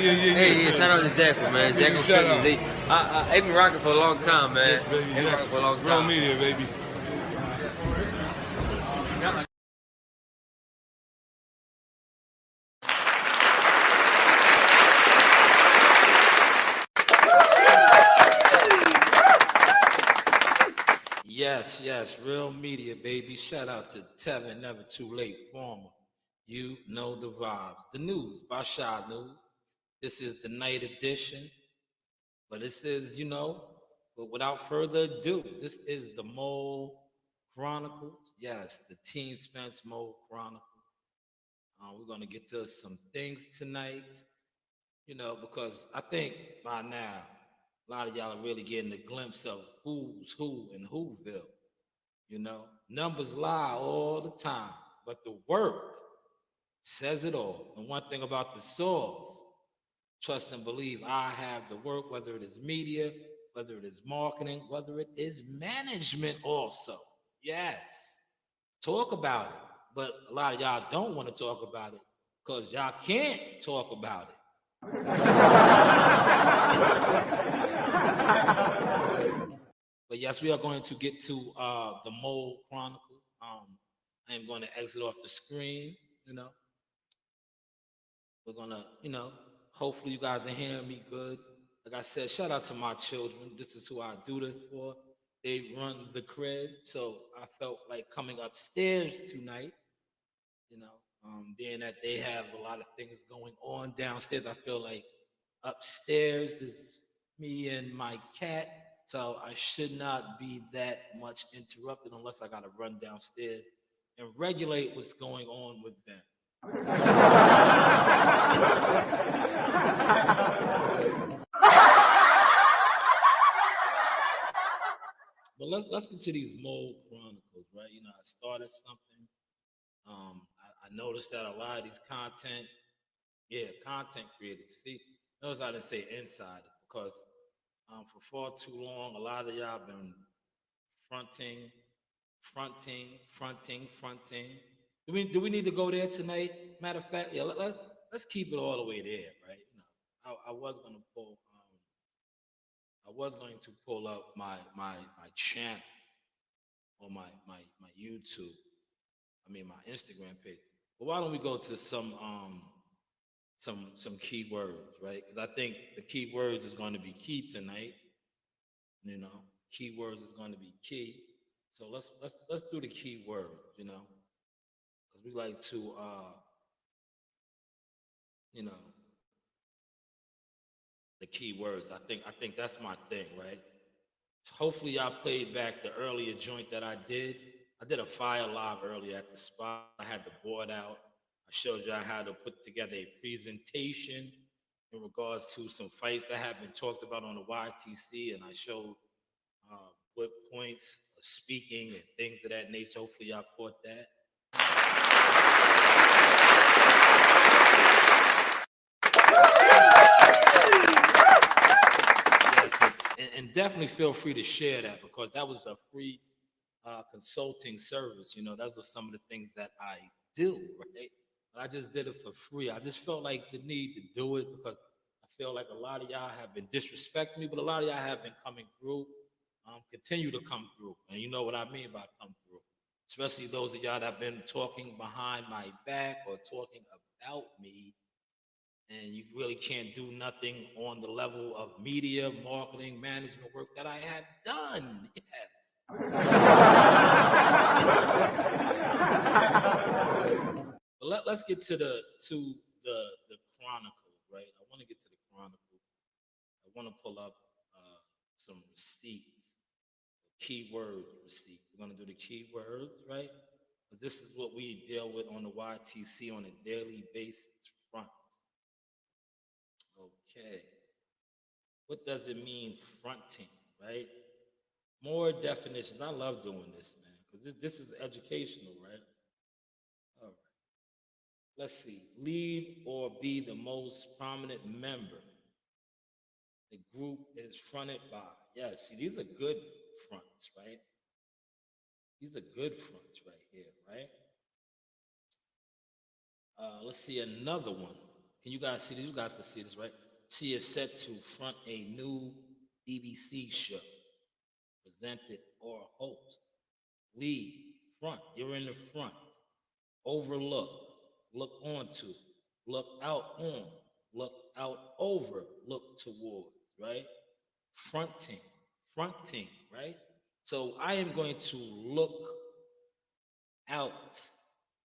Hey, shout out to Jackal, man. Jackal Cookies. They've been rocking for a long time, man. Yes, baby. They've been rocking for a long time. Real media, baby. Yes, real media, baby. Shout out to Tevin, never too late, former. You know the vibes. The news by Shanewz. This is the night edition. But this is, but without further ado, this is the Mole Chronicles. Yes, the Team Spence Mole Chronicles. We're going to get to some things tonight, because I think by now, a lot of y'all are really getting a glimpse of who's who in Whoville. Numbers lie all the time, but the work says it all. And one thing about the source, trust and believe I have the work, whether it is media, whether it is marketing, whether it is management also. Yes. Talk about it. But a lot of y'all don't want to talk about it because y'all can't talk about it. But yes, we are going to get to the Mole Chronicles. I am going to exit off the screen, We're going to, hopefully you guys are hearing me good. Like I said, shout out to my children. This is who I do this for. They run the crib. So I felt like coming upstairs tonight, being that they have a lot of things going on downstairs. I feel like upstairs is me and my cat. So I should not be that much interrupted unless I got to run downstairs and regulate what's going on with them. But let's get to these Mole Chronicles, right? I started something. I noticed that a lot of these content creators. See, notice I didn't say insiders because for far too long, a lot of y'all been fronting. Do we need to go there tonight? Matter of fact, yeah, let's keep it all the way there, right? I was going to pull up my channel or my YouTube. My Instagram page. But why don't we go to some keywords, right? Because I think the keywords is going to be key tonight. Keywords is going to be key. So let's do the keywords, because we like to, the keywords. I think that's my thing, right? So hopefully y'all played back the earlier joint that I did. I did a fire live earlier at the spot. I had the board out. I showed y'all how to put together a presentation in regards to some fights that have been talked about on the YTC, and I showed what points of speaking and things of that nature. Hopefully y'all caught that. Yes, and definitely feel free to share that because that was a free consulting service. Those are some of the things that I do, right? But I just did it for free. I just felt like the need to do it because I feel like a lot of y'all have been disrespecting me, but a lot of y'all have been coming through. Continue to come through. And you know what I mean by come through. Especially those of y'all that have been talking behind my back or talking about me. And you really can't do nothing on the level of media, marketing, management work that I have done. Yes. But let's get to the Chronicles, right? I want to get to the Chronicles. I want to pull up some receipts, keyword receipts. We're going to do the keywords, right? But this is what we deal with on the YTC on a daily basis front. Okay. What does it mean fronting, right? More definitions. I love doing this, man, because this is educational, right? All right. Let's see. Lead or be the most prominent member. The group is fronted by. Yeah, see, these are good fronts, right? These are good fronts right here, right? Let's see another one. Can you guys see this? You guys can see this, right? She is set to front a new BBC show, presented or host. Lead, front, you're in the front. Overlook, look onto, look out on, look out over, look toward, right? Fronting, right? So I am going to look out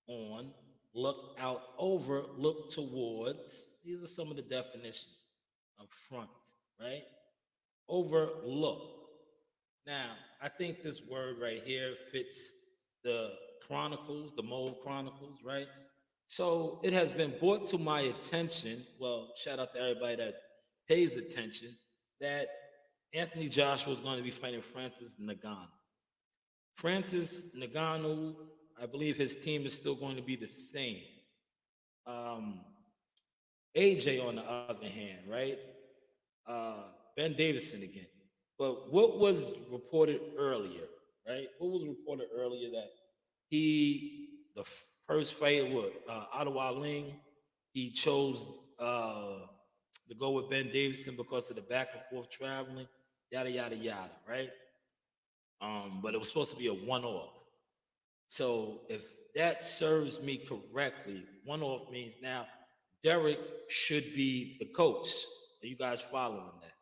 on, look out over, look towards. These are some of the definitions of front, right? Overlook. Now, I think this word right here fits the Chronicles, the Mole Chronicles, right? So it has been brought to my attention. Well, shout out to everybody that pays attention that Anthony Joshua is going to be fighting Francis Ngannou. Francis Ngannou, I believe his team is still going to be the same. AJ, on the other hand, right? Ben Davison again. But what was reported earlier, right? What was reported earlier that the first fight with Ottawa Ling, he chose to go with Ben Davison because of the back and forth traveling, yada yada yada, right? But it was supposed to be a one-off. So if that serves me correctly, one-off means now Derek should be the coach. Are you guys following that?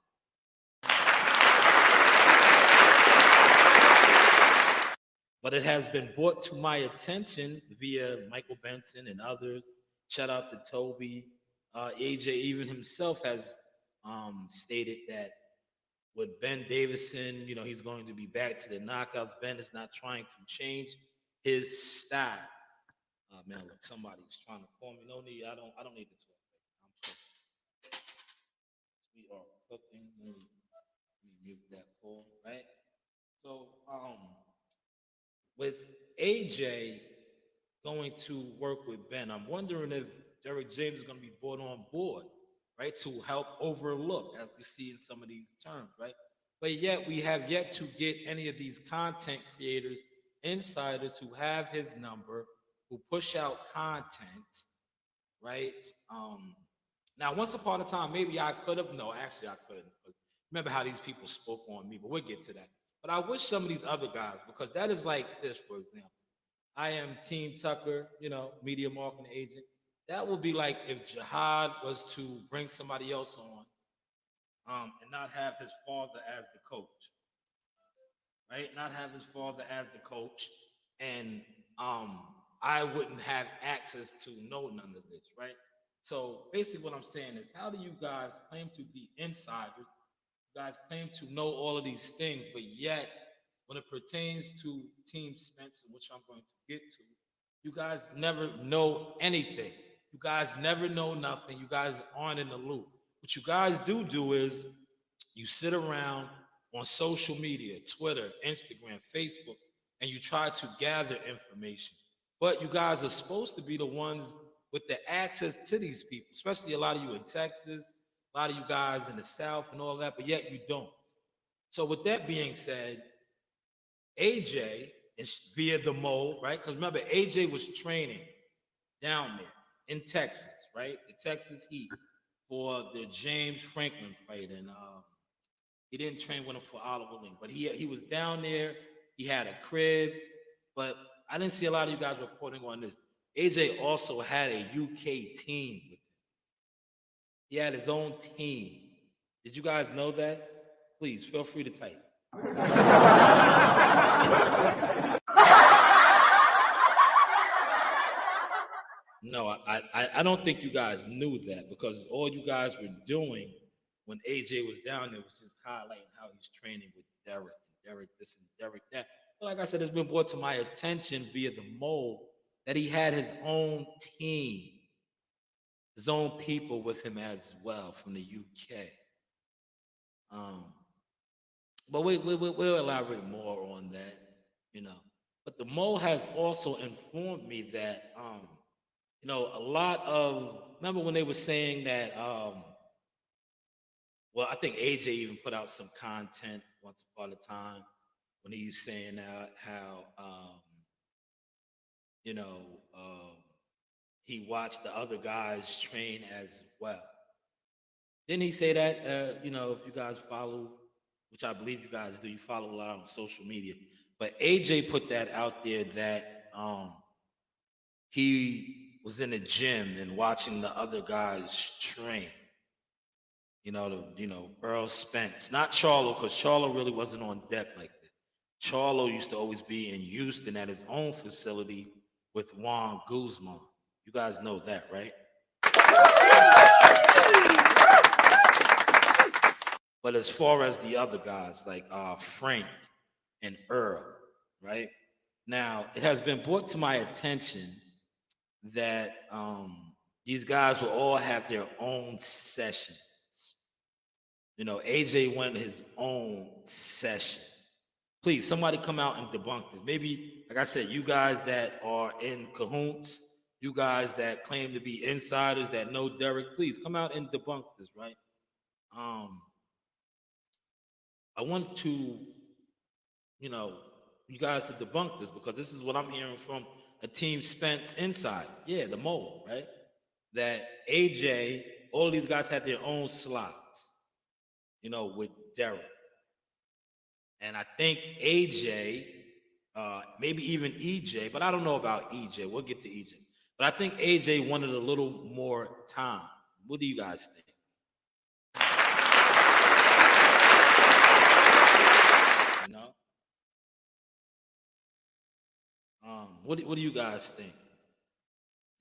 But it has been brought to my attention via Michael Benson and others. Shout out to Toby. AJ even himself has stated that with Ben Davison, he's going to be back to the knockouts. Ben is not trying to change his style. Man, look, somebody's trying to call me. No need. I don't need to talk. I'm cooking. We are cooking. Let me mute that call, right? So, with AJ going to work with Ben, I'm wondering if Derek James is going to be brought on board, right, to help overlook, as we see in some of these terms, right? But yet we have yet to get any of these content creators, insiders who have his number, who push out content, right? Now, once upon a time, maybe I could have. No, actually, I couldn't. Remember how these people spoke on me, but we'll get to that. But I wish some of these other guys, because that is like this, for example. I am Team Tucker, media marketing agent. That would be like if Jihad was to bring somebody else on and not have his father as the coach, right? Not have his father as the coach. And I wouldn't have access to know none of this, right? So basically what I'm saying is, how do you guys claim to be insiders? You guys claim to know all of these things, but yet when it pertains to Team Spence, which I'm going to get to, you guys never know anything. You guys never know nothing. You guys aren't in the loop. What you guys do is you sit around on social media, Twitter, Instagram, Facebook, and you try to gather information. But you guys are supposed to be the ones with the access to these people, especially a lot of you in Texas, a lot of you guys in the South and all that, but yet you don't. So with that being said, AJ is via the Mole, right? Because remember, AJ was training down there in Texas, right? The Texas Heat for the James Franklin fight. And he didn't train with him for Oliver Ling, but he was down there. He had a crib, but I didn't see a lot of you guys reporting on this. AJ also had a UK team with him. He had his own team. Did you guys know that? Please feel free to type. No, I don't think you guys knew that, because all you guys were doing when AJ was down there was just highlighting how he's training with Derek and Derek this and Derek that. But like I said, it's been brought to my attention via the Mole that he had his own team, his own people with him as well from the UK. But we'll elaborate more on that, But the Mole has also informed me that, a lot of, remember when they were saying that, well, I think AJ even put out some content once upon a time when he was saying how, he watched the other guys train as well. Didn't he say that, if you guys follow, which I believe you guys do, you follow a lot on social media. But AJ put that out there that he was in the gym and watching the other guys train. Earl Spence, not Charlo, because Charlo really wasn't on deck like that. Charlo used to always be in Houston at his own facility with Juan Guzman. You guys know that, right? But as far as the other guys, like Frank and Earl, right? Now, it has been brought to my attention that these guys will all have their own sessions. AJ went his own session. Please, somebody come out and debunk this. Maybe, like I said, you guys that are in cahoots, you guys that claim to be insiders that know Derek, please come out and debunk this, right? I want to, you guys to debunk this, because this is what I'm hearing from a Team Spence inside. Yeah, the Mole, right? That AJ, all these guys had their own slots, with Derek. And I think AJ, maybe even EJ, but I don't know about EJ. We'll get to EJ. But I think AJ wanted a little more time. What do you guys think? What do you guys think?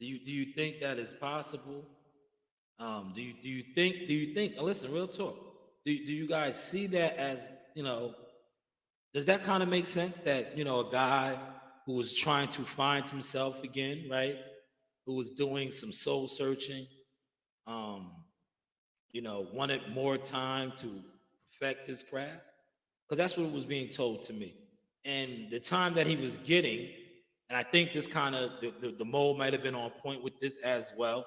Do you think that is possible? Do you think? Listen, real talk. Do you guys see that as does that kind of make sense that a guy who was trying to find himself again, right? Who was doing some soul searching, wanted more time to perfect his craft? Because that's what was being told to me. And the time that he was getting, and I think this kind of the Mole might have been on point with this as well.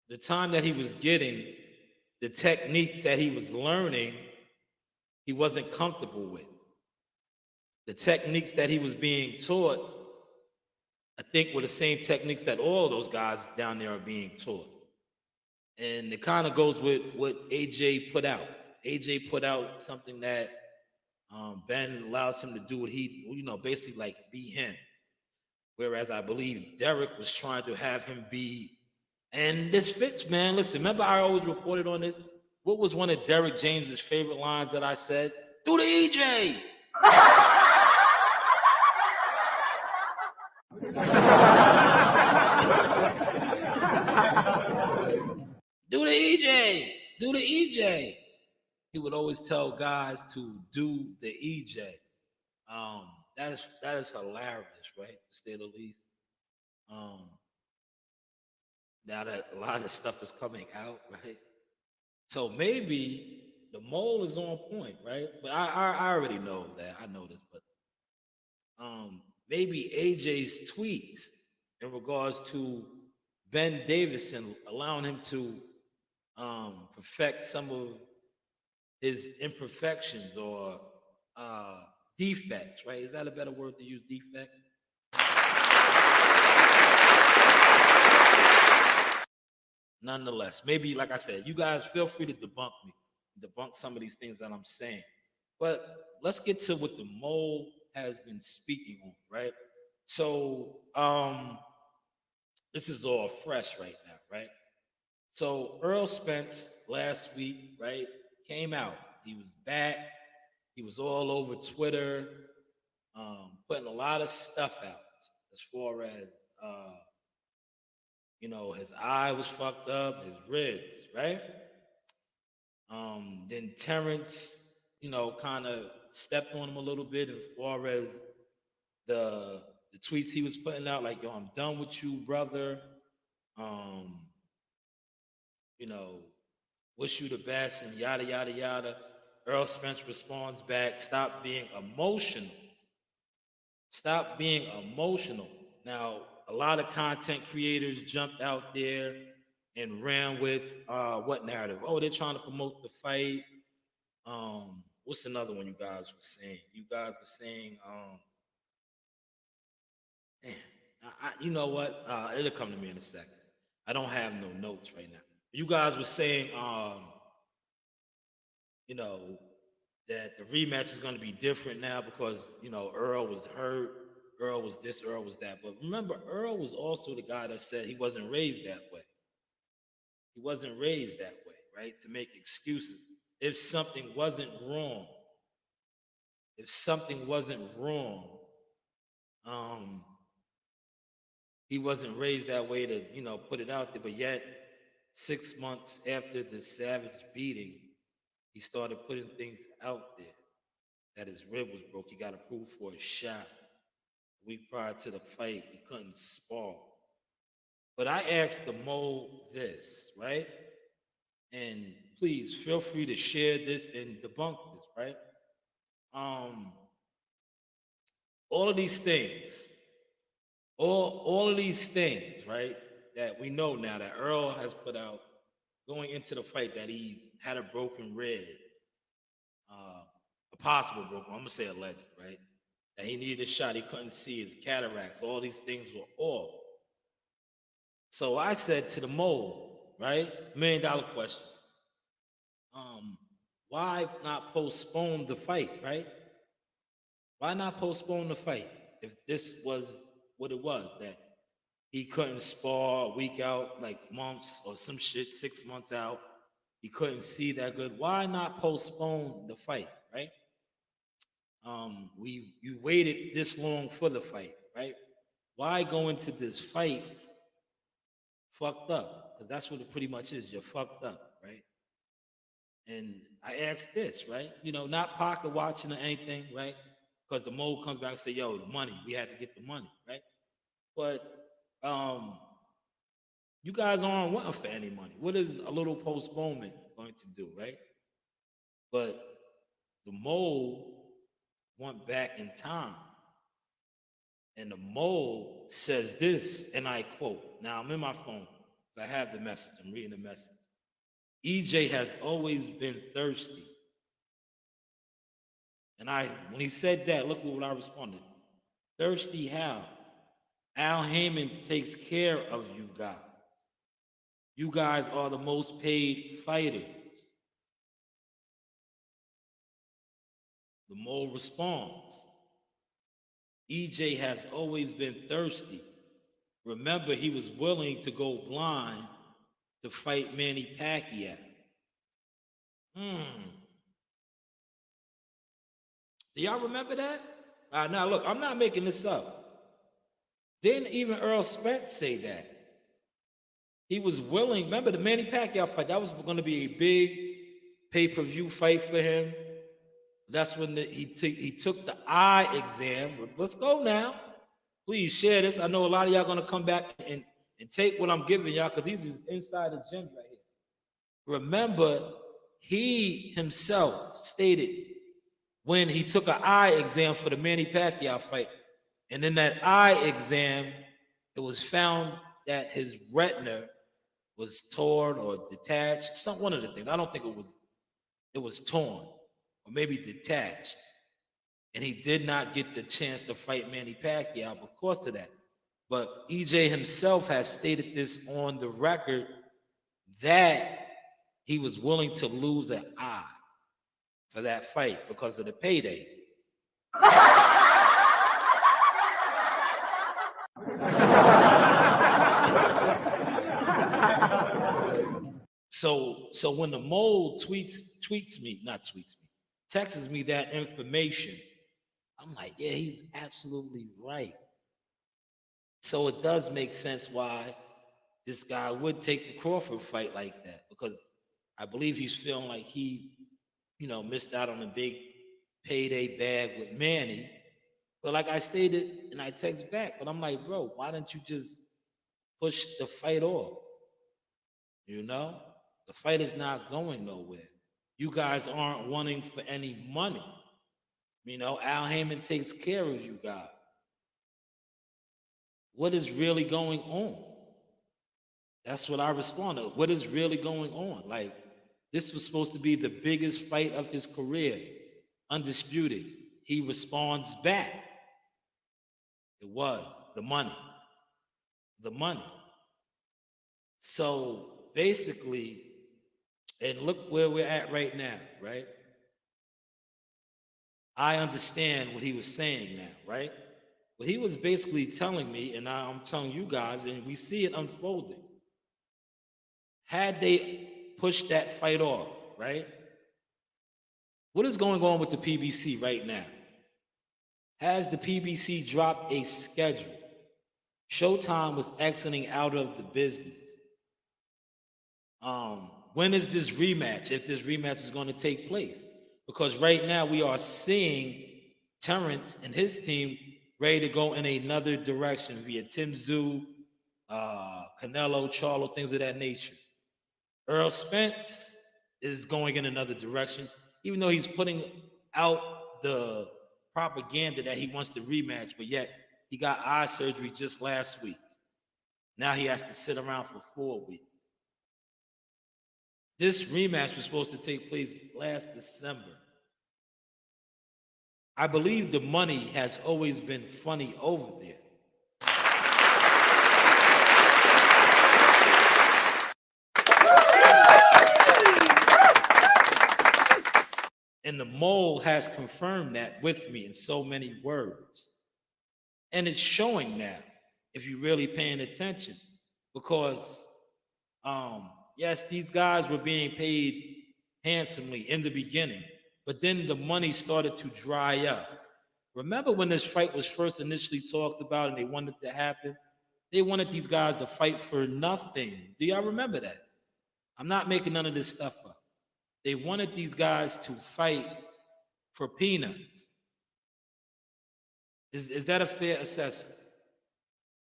The time that he was getting, the techniques that he was learning, he wasn't comfortable with. The techniques that he was being taught, I think, were the same techniques that all those guys down there are being taught. And it kind of goes with what AJ put out. AJ put out something that Ben allows him to do what he, basically like be him. Whereas I believe Derek was trying to have him be, and this fits, man. Listen, remember I always reported on this? What was one of Derek James's favorite lines that I said? Do the EJ! Do the EJ! Do the EJ! He would always tell guys to do the EJ. That is hilarious, right? To say the least. Now that a lot of stuff is coming out, right? So maybe the Mole is on point, right? But I already know that. I know this, but maybe AJ's tweet in regards to Ben Davison allowing him to perfect some of his imperfections or defects, right? Is that a better word to use, defect? Nonetheless, maybe, like I said, you guys feel free to debunk some of these things that I'm saying. But let's get to what the Mole has been speaking on, right? So this is all fresh right now, right? So Earl Spence last week, right, came out. He was back. He was all over Twitter, putting a lot of stuff out as far as his eye was fucked up, his ribs, right? Then Terrence, kind of stepped on him a little bit as far as the tweets he was putting out, like, yo, I'm done with you, brother. Wish you the best and yada, yada, yada. Earl Spence responds back, stop being emotional. Stop being emotional. Now, a lot of content creators jumped out there and ran with what narrative? Oh, they're trying to promote the fight. What's another one you guys were saying? You guys were saying, You know what? It'll come to me in a second. I don't have no notes right now. You guys were saying, you know, that the rematch is going to be different now because, you know, Earl was hurt. Earl was this, Earl was that. But remember, Earl was also the guy that said he wasn't raised that way. He wasn't raised that way, right? To make excuses. If something wasn't wrong, um, he wasn't raised that way to, you know, put it out there. But yet, 6 months after the Savage beating, he started putting things out there that his rib was broke. He got approved for a shot. A week prior to the fight, he couldn't spar. But I asked the Mole this, right? And please feel free to share this and debunk this, right? All of these things, all of these things, right, that we know now that Earl has put out going into the fight, that he had a broken rib, a possible broken, I'm gonna say alleged, right? That he needed a shot, he couldn't see his cataracts, all these things were off. So I said to the Mole, right, $1 million question, why not postpone the fight, right? Why not postpone the fight if this was what it was, that he couldn't spar a week out, like months or some shit, 6 months out, he couldn't see that good? Why not postpone the fight, right? You waited this long for the fight, right? Why go into this fight fucked up? Because that's what it pretty much is. You're fucked up, right? And I asked this, right? You know, not pocket watching or anything, right? Because the Mole comes back and say, yo, the money, we had to get the money, right? But you guys aren't wanting for any money. What is a little postponement going to do, right? But the Mole went back in time. And the Mole says this, and I quote. Now, I'm in my phone. I have the message. I'm reading the message. EJ has always been thirsty. And when he said that, look what I responded. Thirsty how? Al Heyman takes care of you guys. You guys are the most paid fighters. The Mole responds. EJ has always been thirsty. Remember, he was willing to go blind to fight Manny Pacquiao. Do y'all remember that? Now, look, I'm not making this up. Didn't even Earl Spence say that? He was willing. Remember the Manny Pacquiao fight? That was going to be a big pay-per-view fight for him. That's when he took the eye exam. Let's go now. Please share this. I know a lot of y'all going to come back and take what I'm giving y'all, because these is insider gems right here. Remember, he himself stated when he took an eye exam for the Manny Pacquiao fight, and in that eye exam, it was found that his retina was torn or detached. One of the things. I don't think it was torn or maybe detached. And he did not get the chance to fight Manny Pacquiao because of that. But EJ himself has stated this on the record that he was willing to lose an eye for that fight because of the payday. So when the Mole texts me that information, I'm like, yeah, he's absolutely right. So it does make sense why this guy would take the Crawford fight like that, because I believe he's feeling like he, missed out on a big payday bag with Manny. But like I stated, and I text back, but I'm like, bro, why don't you just push the fight off? The fight is not going nowhere. You guys aren't wanting for any money. Al Heyman takes care of you guys. What is really going on? That's what I responded. What is really going on? Like, this was supposed to be the biggest fight of his career, undisputed. He responds back. It was the money. the money. So basically, and look where we're at right now, right? I understand what he was saying now, right? What he was basically telling me, and I'm telling you guys, and we see it unfolding. Had they pushed that fight off, right? What is going on with the PBC right now? Has the PBC dropped a schedule? Showtime was exiting out of the business. When is this rematch, if this rematch is going to take place? Because right now we are seeing Terrence and his team ready to go in another direction via Tim Zoo, Canelo, Charlo, things of that nature. Earl Spence is going in another direction, even though he's putting out the propaganda that he wants the rematch, but yet he got eye surgery just last week. Now he has to sit around for 4 weeks. This rematch was supposed to take place last December. I believe the money has always been funny over there. And the Mole has confirmed that with me in so many words. And it's showing now, if you're really paying attention, because yes, these guys were being paid handsomely in the beginning, but then the money started to dry up. Remember when this fight was first initially talked about and they wanted it to happen? They wanted these guys to fight for nothing. Do y'all remember that? I'm not making none of this stuff up. They wanted these guys to fight for peanuts. Is that a fair assessment?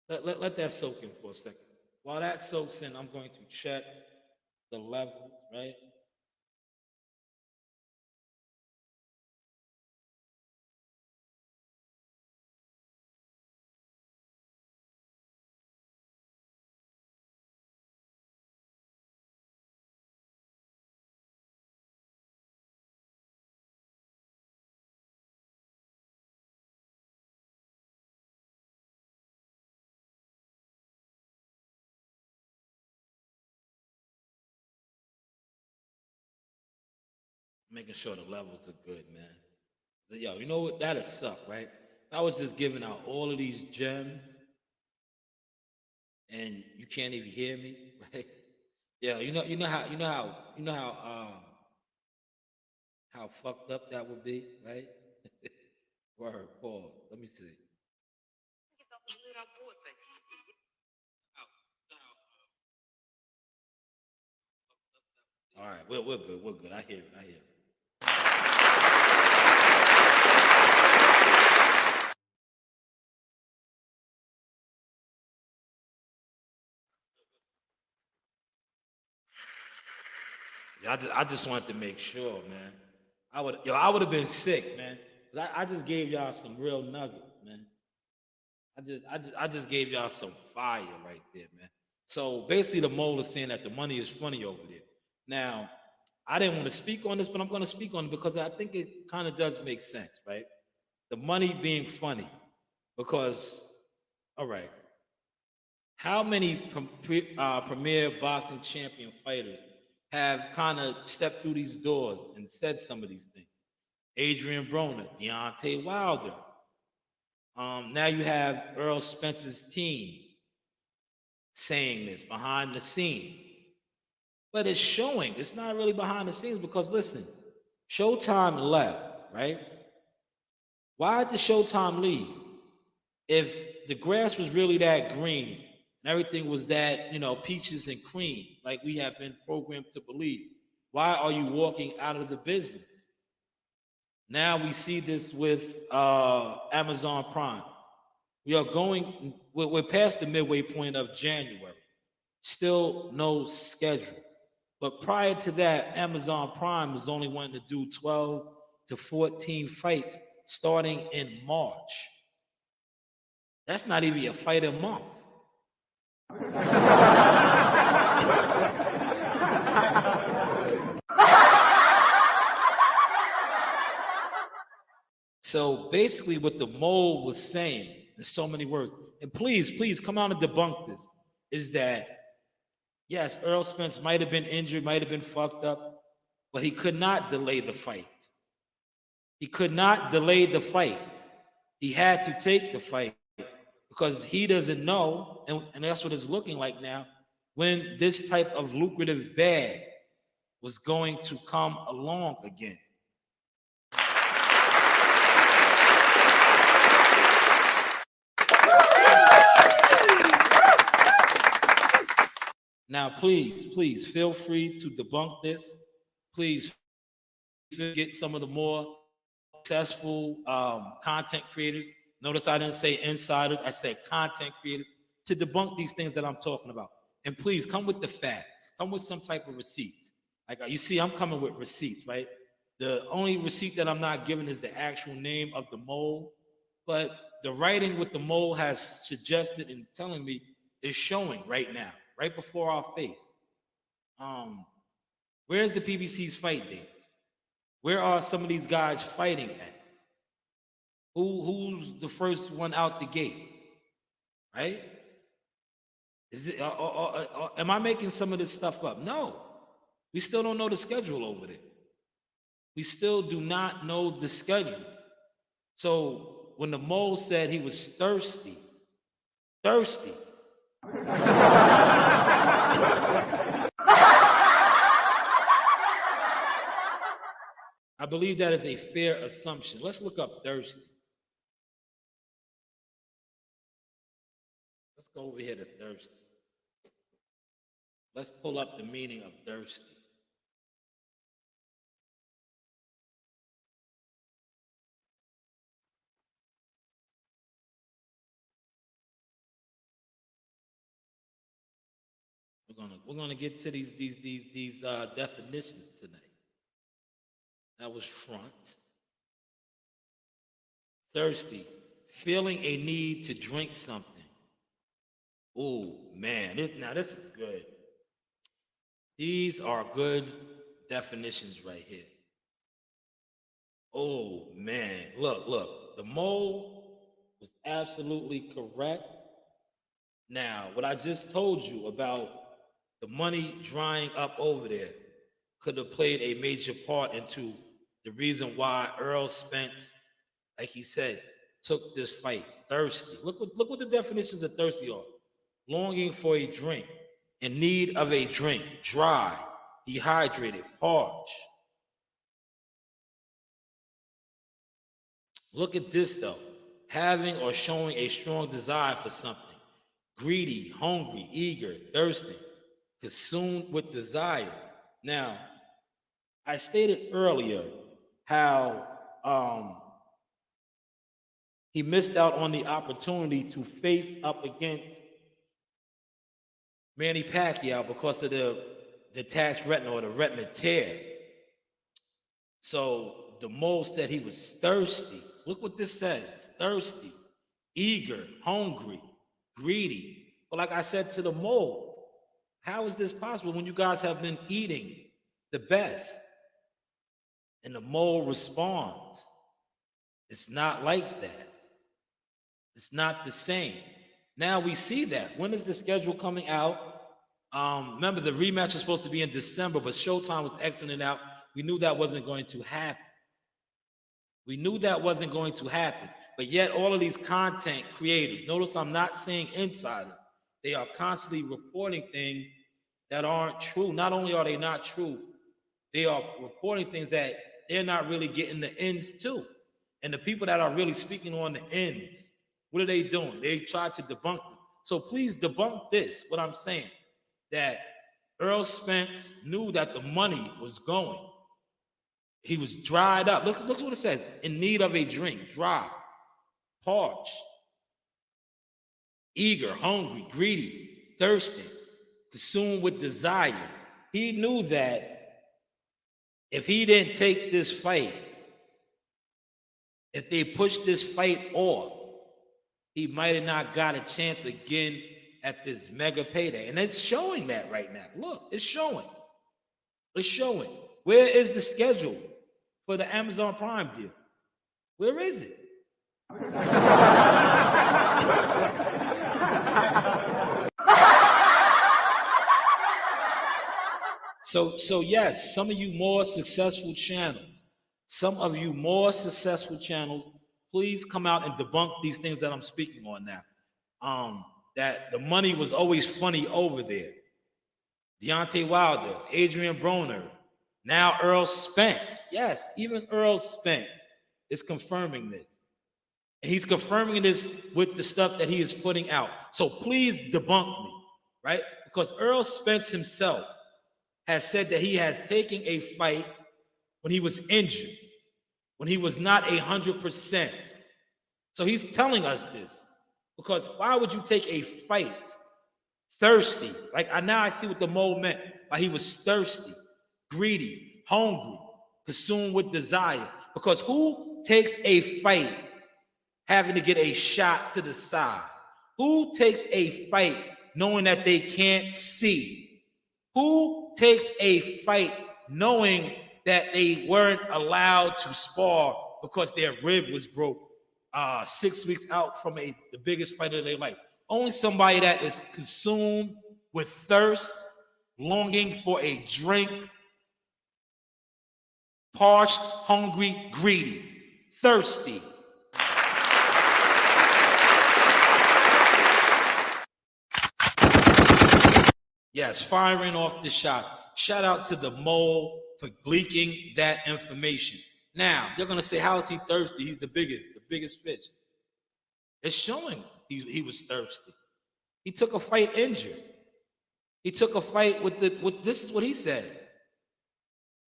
Let that soak in for a second. While that soaks in, I'm going to check the levels, right? Making sure the levels are good, man. Yo, you know what? That'd suck, right? I was just giving out all of these gems, and you can't even hear me, right? Yeah, how fucked up that would be, right? Word, pause. Let me see. All right, we're good. We're good. I hear it. I hear it. Yeah, I just wanted to make sure, man. I would have been sick, man. I just gave y'all some real nuggets, man. I just gave y'all some fire right there, man. So basically, the Mole is saying that the money is funny over there. Now, I didn't want to speak on this, but I'm going to speak on it because I think it kind of does make sense, right? The money being funny, because, all right, how many premier boxing champion fighters have kind of stepped through these doors and said some of these things? Adrian Broner, Deontay Wilder. Now you have Earl Spence's team saying this behind the scenes. But it's showing. It's not really behind the scenes because, listen, Showtime left, right? Why did Showtime leave? If the grass was really that green and everything was that, peaches and cream, like we have been programmed to believe, why are you walking out of the business? Now we see this with Amazon Prime. We're past the midway point of January. Still no schedule. But prior to that, Amazon Prime was only wanting to do 12 to 14 fights starting in March. That's not even a fight a month. So basically what the Mole was saying, in so many words, and please come out and debunk this, is that, yes, Earl Spence might have been injured, might have been fucked up, but he could not delay the fight. He could not delay the fight. He had to take the fight because he doesn't know, and that's what it's looking like now, when this type of lucrative bag was going to come along again. Now, please feel free to debunk this. Please get some of the more successful content creators. Notice I didn't say insiders, I said content creators, to debunk these things that I'm talking about. And please come with the facts. Come with some type of receipts. Like you see, I'm coming with receipts, right? The only receipt that I'm not giving is the actual name of the mole. But the writing with the mole has suggested and telling me is showing right now, right before our face. Where's the PBC's fight dates? Where are some of these guys fighting at? Who's the first one out the gate? Right? Is it? Am I making some of this stuff up? No. We still don't know the schedule over there. We still do not know the schedule. So when the mole said he was thirsty. I believe that is a fair assumption. Let's look up thirsty. Let's go over here to thirsty. Let's pull up the meaning of thirsty. We're gonna get to these definitions tonight. That was front. Thirsty, feeling a need to drink something. Oh man, now this is good. These are good definitions right here. Oh man, look, the mole was absolutely correct. Now, what I just told you about the money drying up over there could have played a major part into the reason why Earl Spence, like he said, took this fight. Thirsty. Look what the definitions of thirsty are. Longing for a drink, in need of a drink, dry, dehydrated, parched. Look at this though. Having or showing a strong desire for something. Greedy, hungry, eager, thirsty, consumed with desire. Now, I stated earlier how he missed out on the opportunity to face up against Manny Pacquiao because of the detached retina or the retina tear. So the mole said he was thirsty. Look what this says. Thirsty, eager, hungry, greedy. But like I said to the mole, how is this possible when you guys have been eating the best? And the mole responds, it's not like that. It's not the same. Now we see that. When is the schedule coming out? Remember, the rematch was supposed to be in December, but Showtime was exiting out. We knew that wasn't going to happen. But yet all of these content creators, notice I'm not saying insiders, they are constantly reporting things that aren't true. Not only are they not true, they are reporting things that they're not really getting the ends to. And the people that are really speaking on the ends, what are they doing? They try to debunk it. So please debunk this, what I'm saying, that Earl Spence knew that the money was going. He was dried up. Look what it says. In need of a drink, dry, parched, eager, hungry, greedy, thirsty, consumed with desire. He knew that if he didn't take this fight, if they pushed this fight off, he might have not got a chance again at this mega payday. And it's showing that right now. Look, it's showing. Where is the schedule for the Amazon Prime deal? Where is it? So yes, some of you more successful channels, please come out and debunk these things that I'm speaking on now. That the money was always funny over there. Deontay Wilder, Adrian Broner, now Earl Spence. Yes, even Earl Spence is confirming this. And he's confirming this with the stuff that he is putting out. So please debunk me, right? Because Earl Spence himself has said that he has taken a fight when he was injured, when he was not 100%. So he's telling us this. Because why would you take a fight thirsty? Like now I see what the mole meant. Why he was thirsty, greedy, hungry, consumed with desire. Because who takes a fight having to get a shot to the side? Who takes a fight knowing that they can't see? Who takes a fight knowing that they weren't allowed to spar because their rib was broke 6 weeks out from the biggest fight of their life? Only somebody that is consumed with thirst, longing for a drink, parched, hungry, greedy, thirsty. Yes, firing off the shot. Shout out to the mole for leaking that information. Now, you're going to say, how is he thirsty? He's the biggest fish. It's showing he was thirsty. He took a fight injured. He took a fight with this is what he said.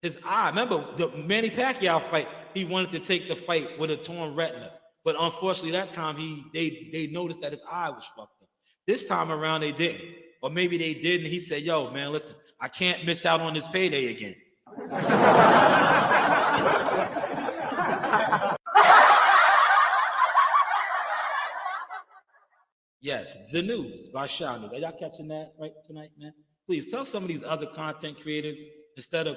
His eye, remember the Manny Pacquiao fight, he wanted to take the fight with a torn retina. But unfortunately that time they noticed that his eye was fucked up. This time around they didn't. Or maybe they did, and he said, yo, man, listen, I can't miss out on this payday again. Yes, the news by Shanewz. Are y'all catching that right tonight, man? Please tell some of these other content creators, instead of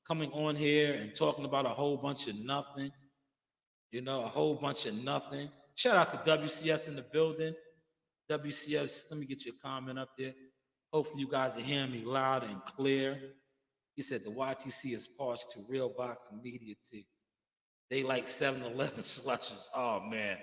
coming on here and talking about a whole bunch of nothing, a whole bunch of nothing. Shout out to WCS in the building. WCS, let me get your comment up there. Hopefully you guys are hearing me loud and clear. He said the YTC is parched to real boxing media tea. They like 7-Eleven slushes. Oh, man.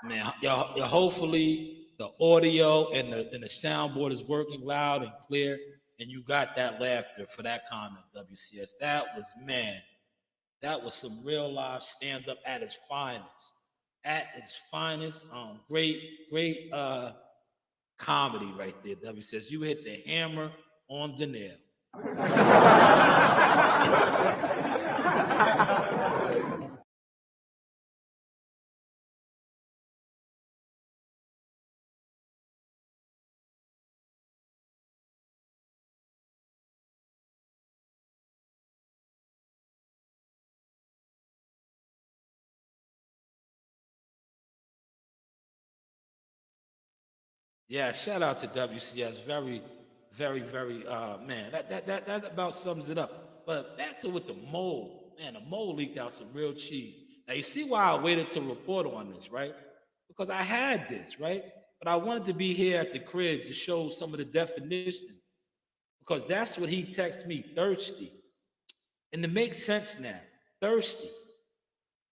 Man, y'all, hopefully the audio and the soundboard is working loud and clear, and you got that laughter for that comment, WCS. That was some real live stand-up at its finest. At its finest. Great comedy right there, WCS. You hit the hammer on the nail. Yeah, shout out to WCS. Very, very, very, man, that about sums it up. But back to with the mole. Man, the mole leaked out some real cheese. Now, you see why I waited to report on this, right? Because I had this, right? But I wanted to be here at the crib to show some of the definition. Because that's what he texted me, thirsty. And it makes sense now, thirsty,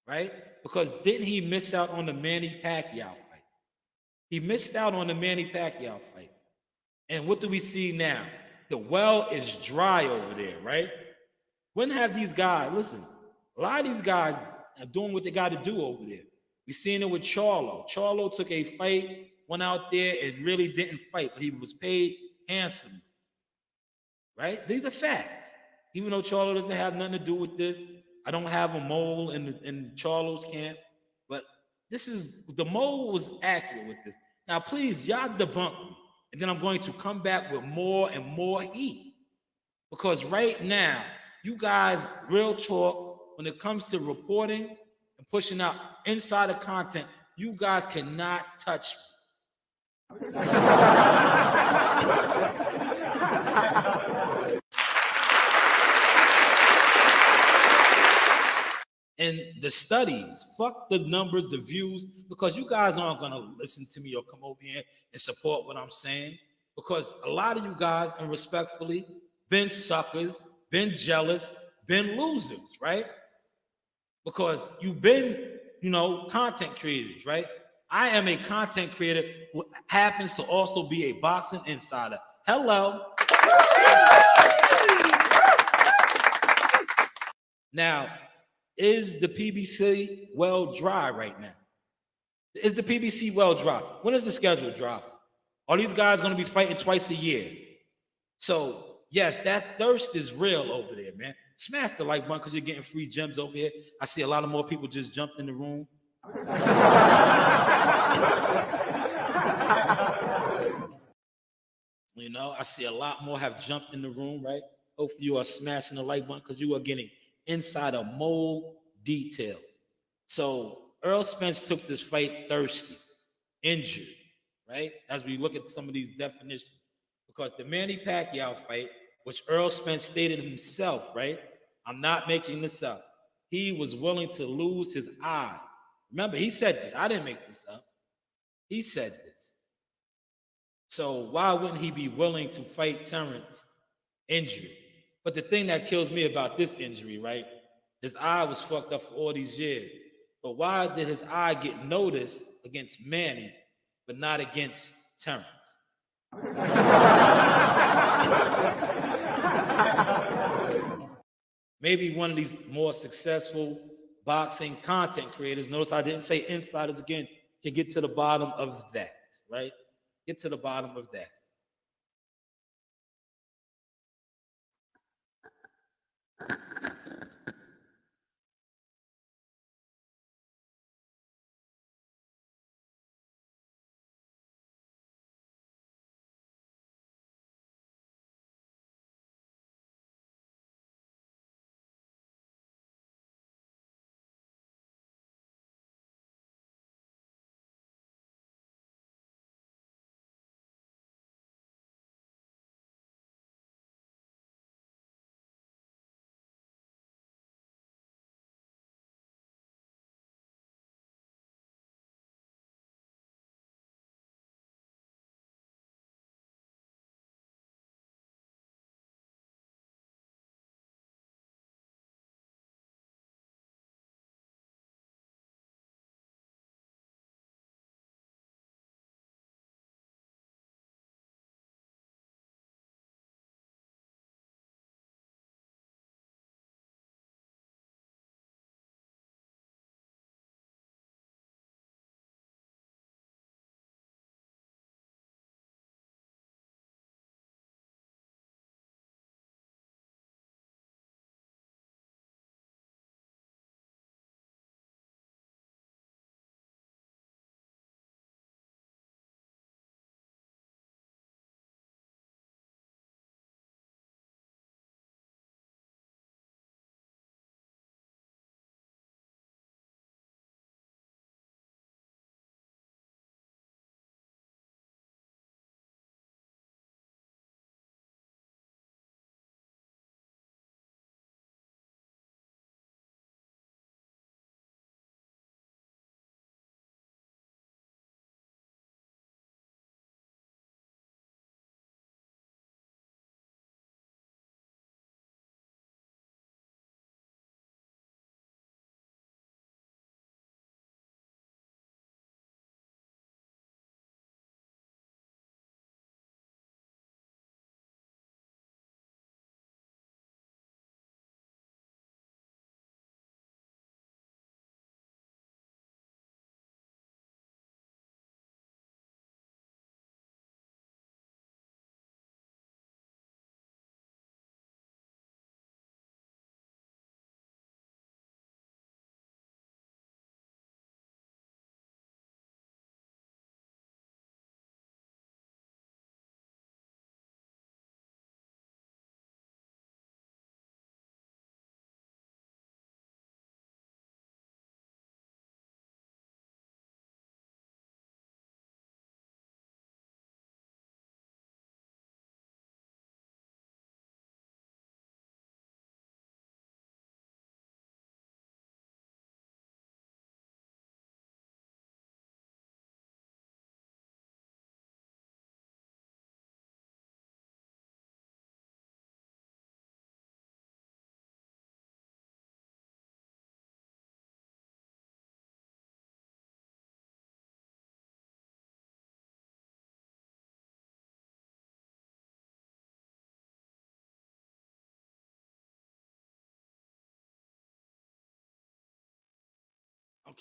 right? Because didn't he miss out on the Manny Pacquiao fight? He missed out on the Manny Pacquiao fight. And what do we see now? The well is dry over there, right? When have these guys, listen, a lot of these guys are doing what they got to do over there. We seen it with Charlo. Charlo took a fight, went out there and really didn't fight, but he was paid handsomely, right? These are facts. Even though Charlo doesn't have nothing to do with this, I don't have a mole in Charlo's camp, but the mole was accurate with this. Now, please, y'all debunk me. And then I'm going to come back with more and more heat. Because right now, you guys, real talk, when it comes to reporting and pushing out insider content, you guys cannot touch me. And the studies, fuck the numbers, the views, because you guys aren't gonna listen to me or come over here and support what I'm saying. Because a lot of you guys, and respectfully, been suckers, been jealous, been losers, right? Because you've been, content creators, right? I am a content creator who happens to also be a boxing insider. Hello. Now, is the PBC well dry right now? Is the PBC well dry? When is the schedule drop? Are these guys going to be fighting twice a year? So, yes, that thirst is real over there, man. Smash the like button because you're getting free gems over here. I see a lot of more people just jumped in the room. I see a lot more have jumped in the room, right? Hopefully you are smashing the like button because you are getting insider mole details. So Earl Spence took this fight thirsty, injured, right? As we look at some of these definitions. Because the Manny Pacquiao fight, which Earl Spence stated himself, right? I'm not making this up. He was willing to lose his eye. Remember, he said this. I didn't make this up. He said this. So why wouldn't he be willing to fight Terrence injured? But the thing that kills me about this injury, right? His eye was fucked up for all these years. But why did his eye get noticed against Manny, but not against Terrence? Maybe one of these more successful boxing content creators, notice I didn't say insiders again, can get to the bottom of that, right? Get to the bottom of that.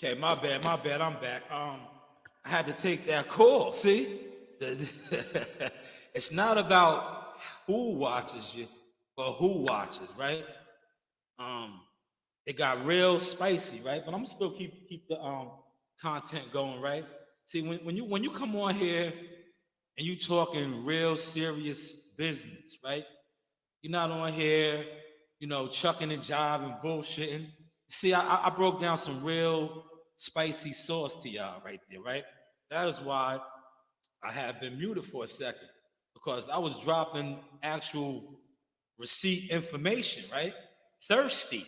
Okay, my bad, I'm back. I had to take that call, see? It's not about who watches you, but who watches, right? It got real spicy, right? But I'm still keep the content going, right? See, when you come on here and you talking real serious business, right? You're not on here, chucking and jiving, bullshitting. See, I broke down some real spicy sauce to y'all right there, right? That is why I have been muted for a second, because I was dropping actual receipt information, right? Thirsty.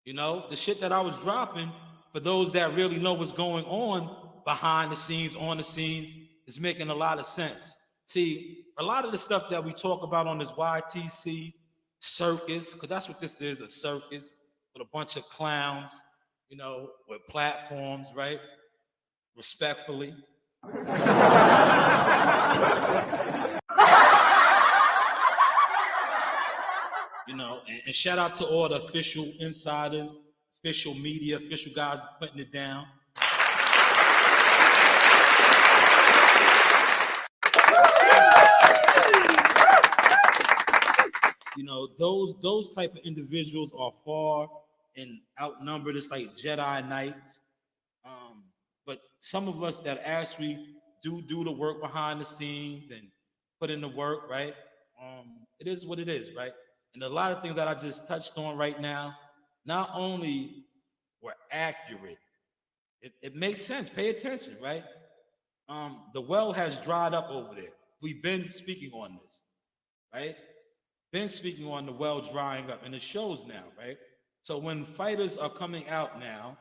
The shit that I was dropping, for those that really know what's going on behind the scenes, on the scenes, is making a lot of sense. See, a lot of the stuff that we talk about on this YTC circus, because that's what this is, a circus with a bunch of clowns, with platforms, right? Respectfully. And shout out to all the official insiders, official media, official guys putting it down. Those type of individuals are far and outnumbered. It's like Jedi Knights. But some of us that actually do the work behind the scenes and put in the work, right? It is what it is, right? And a lot of things that I just touched on right now, not only were accurate, it makes sense. Pay attention, right? The well has dried up over there. We've been speaking on this, right? Been speaking on the well drying up, and it shows now, right? So when fighters are coming out now,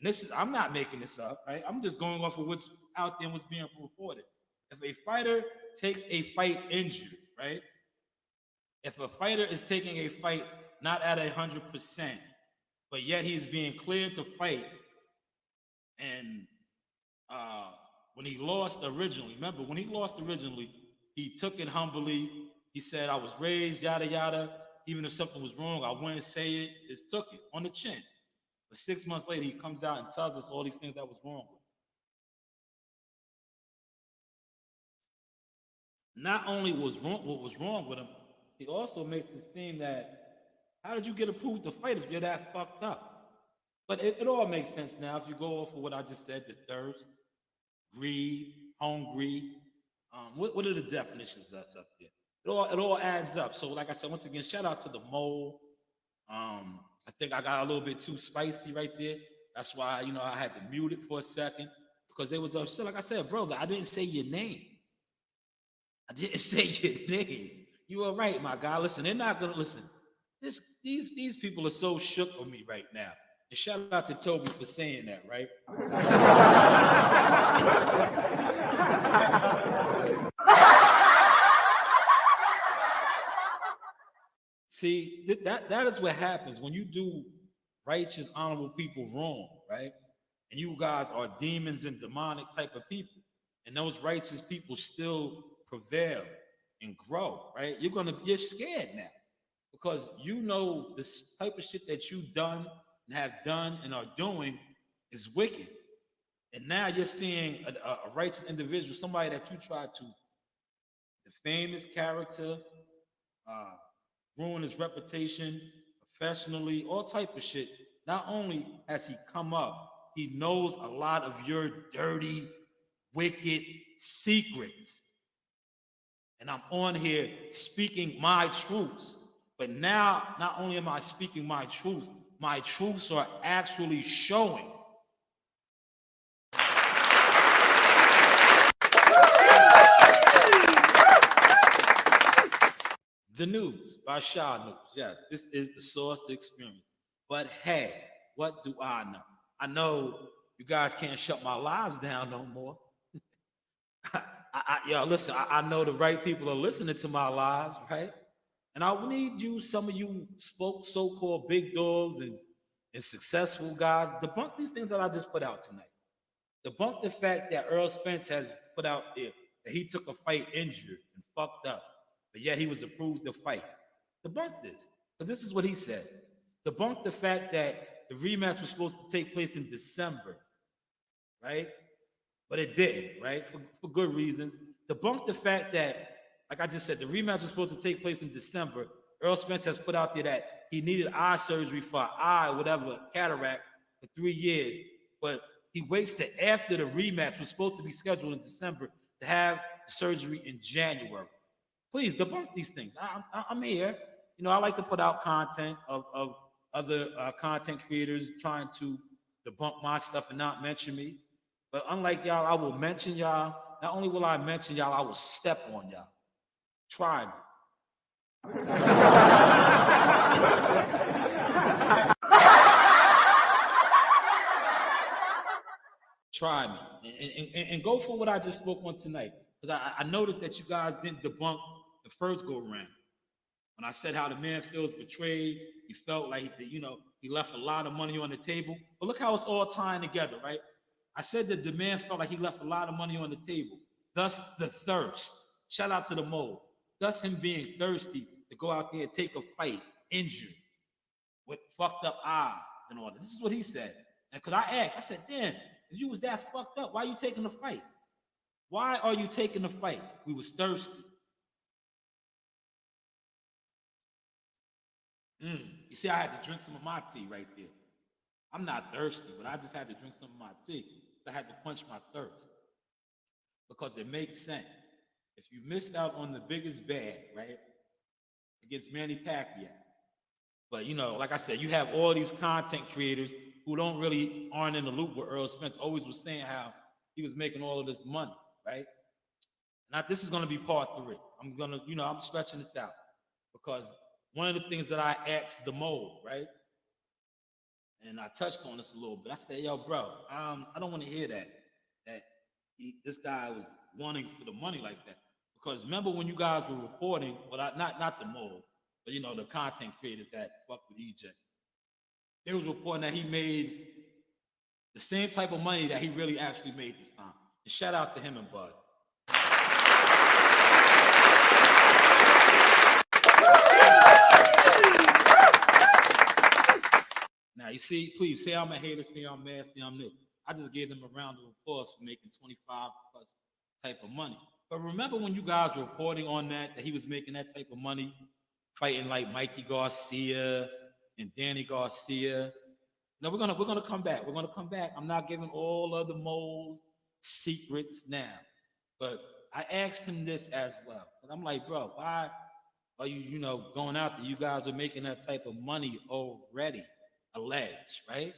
and I'm not making this up, right? I'm just going off of what's out there and what's being reported. If a fighter takes a fight injured, right? If a fighter is taking a fight not at 100%, but yet he's being cleared to fight, and when he lost originally, remember, when he lost originally, he took it humbly. He said, I was raised, yada, yada. Even if something was wrong, I wouldn't say it. Just took it on the chin. But 6 months later, he comes out and tells us all these things that was wrong with him. Not only what was wrong with him, he also makes it seem that, how did you get approved to fight if you're that fucked up? But it all makes sense now if you go off of what I just said, the thirst, greed, hungry. What are the definitions that's up there? It all adds up. So like I said, once again, shout out to the mole. I think I got a little bit too spicy right there. That's why, I had to mute it for a second, because they was upset. Like I said, brother, I didn't say your name. I didn't say your name. You are right, my guy. Listen, they're not gonna listen. These people are so shook on me right now. And shout out to Toby for saying that, right? See, that is what happens when you do righteous, honorable people wrong, right? And you guys are demons and demonic type of people. And those righteous people still prevail and grow, right? You're scared now, because this type of shit that you've done and have done and are doing is wicked. And now you're seeing a righteous individual, somebody that you tried to defame his character, ruin his reputation professionally, all type of shit. Not only has he come up, he knows a lot of your dirty, wicked secrets. And I'm on here speaking my truths. But now, not only am I speaking my truths are actually showing. The news by Shanewz. Yes, this is the source to experience. But hey, what do I know? I know you guys can't shut my lives down no more. Listen, I know the right people are listening to my lives, right? And I need some of you so-called big dogs and successful guys, debunk these things that I just put out tonight. Debunk the fact that Earl Spence has put out there that he took a fight injured and fucked up, but yet he was approved to fight. Debunk this, because this is what he said. Debunk the fact that the rematch was supposed to take place in December, right? But it didn't, right? For good reasons. Debunked the fact that, like I just said, the rematch was supposed to take place in December. Earl Spence has put out there that he needed eye surgery for cataract, for 3 years. But he waits till after the rematch was supposed to be scheduled in December to have surgery in January. Please debunk these things. I'm here. You know, I like to put out content of other content creators trying to debunk my stuff and not mention me. But unlike y'all, I will mention y'all. Not only will I mention y'all, I will step on y'all. Try me. Try me. And go for what I just spoke on tonight. Because I noticed that you guys didn't debunk the first go round. When I said how the man feels betrayed, he felt like, he left a lot of money on the table. But look how it's all tying together, right? I said that the man felt like he left a lot of money on the table. Thus, the thirst. Shout out to the Mole. Thus, him being thirsty to go out there and take a fight, injured, with fucked up eyes and all this. This is what he said. And because I asked, I said, damn, if you was that fucked up, why are you taking the fight? Why are you taking the fight? We was thirsty. You see, I had to drink some of my tea right there. I'm not thirsty, but I just had to drink some of my tea. I had to quench my thirst. Because it makes sense. If you missed out on the biggest bag, right, against Manny Pacquiao, but, like I said, you have all these content creators who aren't in the loop with Earl Spence. Always was saying how he was making all of this money, right? Now, this is going to be part 3. I'm stretching this out because one of the things that I asked the Mole, right? And I touched on this a little bit. I said, yo, bro, I don't want to hear that this guy was wanting for the money like that. Because remember when you guys were reporting, well, not the Mole, but, the content creators that fuck with EJ. They was reporting that he made the same type of money that he really actually made this time. And shout out to him and Bud. Now, you see, please say I'm a hater, say I'm mad, say I'm new. I just gave them a round of applause for making 25 plus type of money. But remember when you guys were reporting on that he was making that type of money, fighting like Mikey Garcia and Danny Garcia. No, we're gonna come back. We're gonna come back. I'm not giving all of the Mole's secrets now. But I asked him this as well. And I'm like, bro, why are you, going out there? You guys are making that type of money already. Alleged, right?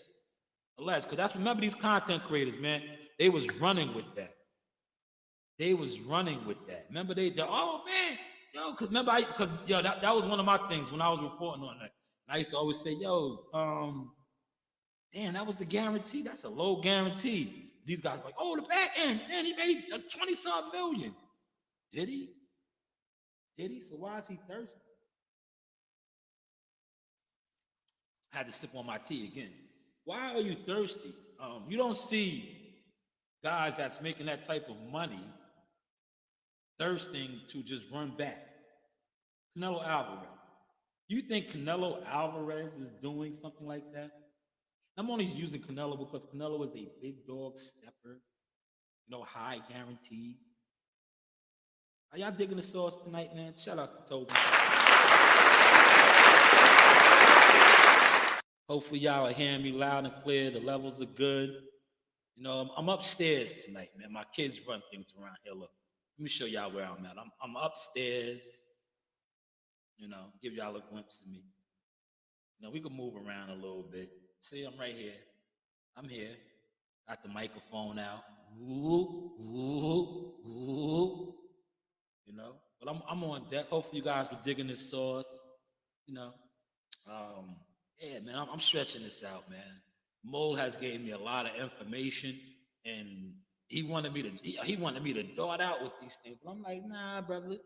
Alleged. Because remember these content creators, man, they was running with that. Remember oh man, yo, because remember, that was one of my things when I was reporting on that. And I used to always say, yo, damn, that was the guarantee. That's a low guarantee. These guys were like, oh, the back end, man, he made 20-some million. Did he? So why is he thirsty? I had to sip on my tea again. Why are you thirsty? You don't see guys that's making that type of money thirsting to just run back. Canelo Alvarez. You think Canelo Alvarez is doing something like that? I'm only using Canelo because Canelo is a big dog stepper, high guarantee. Are y'all digging the sauce tonight, man? Shout out to Toby. Hopefully y'all are hearing me loud and clear. The levels are good. I'm upstairs tonight, man. My kids run things around here. Look, let me show y'all where I'm at. I'm upstairs. Give y'all a glimpse of me. We can move around a little bit. See, I'm right here. I'm here. Got the microphone out. Ooh, ooh, ooh. But I'm on deck. Hopefully you guys were digging this sauce. Yeah, man, I'm stretching this out, man. Mole has gave me a lot of information, and he wanted me to dart out with these things. But I'm like, nah, brother.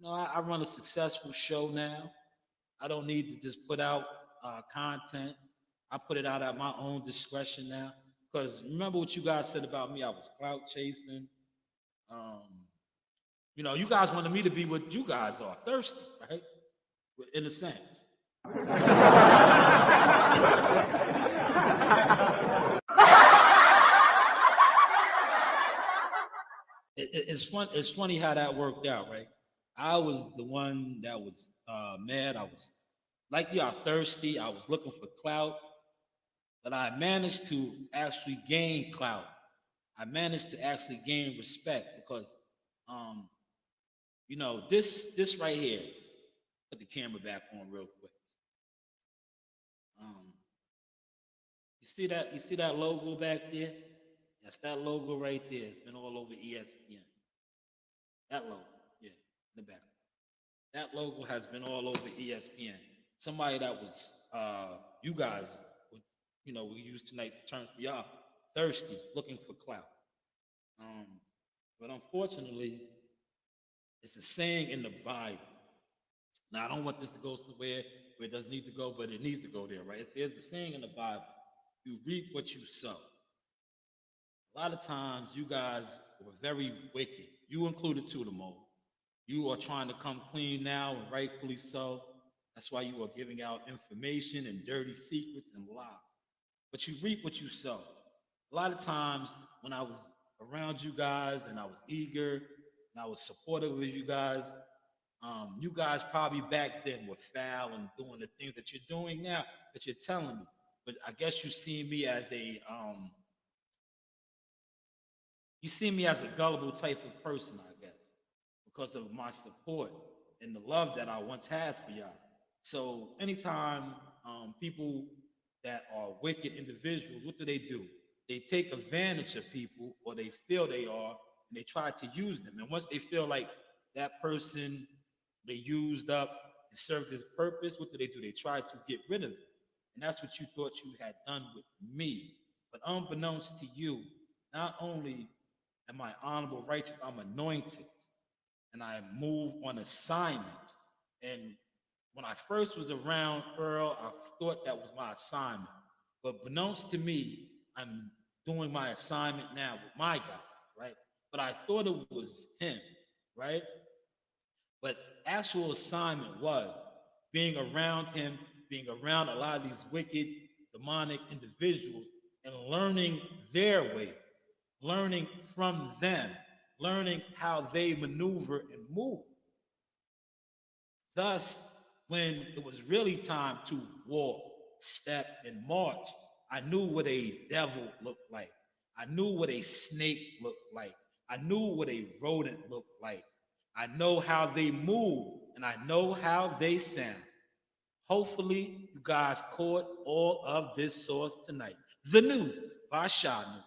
I run a successful show now. I don't need to just put out content. I put it out at my own discretion now. Because remember what you guys said about me? I was clout chasing. You guys wanted me to be what you guys are, thirsty, right? In a sense. It's funny how that worked out, right? I was the one that was mad. I was like you, I thirsty. I was looking for clout, but I managed to actually gain clout. I managed to actually gain respect because, um, this right here. Put the camera back on real quick. Um, you see that? You see that logo back there? That's that logo right there. It's been all over ESPN. That logo, yeah, in the back. That logo has been all over ESPN. Somebody that was you guys would, we used tonight term for y'all thirsty, looking for clout. Um, but unfortunately, it's a saying in the Bible. Now I don't want this to go somewhere where it doesn't need to go, but it needs to go there, right? There's a saying in the Bible: you reap what you sow. A lot of times, you guys were very wicked. You included too, the mole. You are trying to come clean now, and rightfully so. That's why you are giving out information and dirty secrets and lies. But you reap what you sow. A lot of times when I was around you guys and I was eager and I was supportive of you guys probably back then were foul and doing the things that you're doing now that you're telling me. But I guess you see me as a gullible type of person, I guess, because of my support and the love that I once had for y'all. So anytime people that are wicked individuals, what do? They take advantage of people, or they feel they are, and they try to use them. And once they feel like that person they used up and served his purpose, what do? They try to get rid of it. And that's what you thought you had done with me. But unbeknownst to you, not only am I honorable, righteous, I'm anointed, and I move on assignment. And when I first was around Earl, I thought that was my assignment. But beknownst to me, I'm doing my assignment now with my God, right? But I thought it was him, right? But actual assignment was being around him, being around a lot of these wicked, demonic individuals, and learning their ways, learning from them, learning how they maneuver and move. Thus, when it was really time to walk, step, and march, I knew what a devil looked like. I knew what a snake looked like. I knew what a rodent looked like. I know how they move, and I know how they sound. Hopefully, you guys caught all of this source tonight. The News by Shanewz.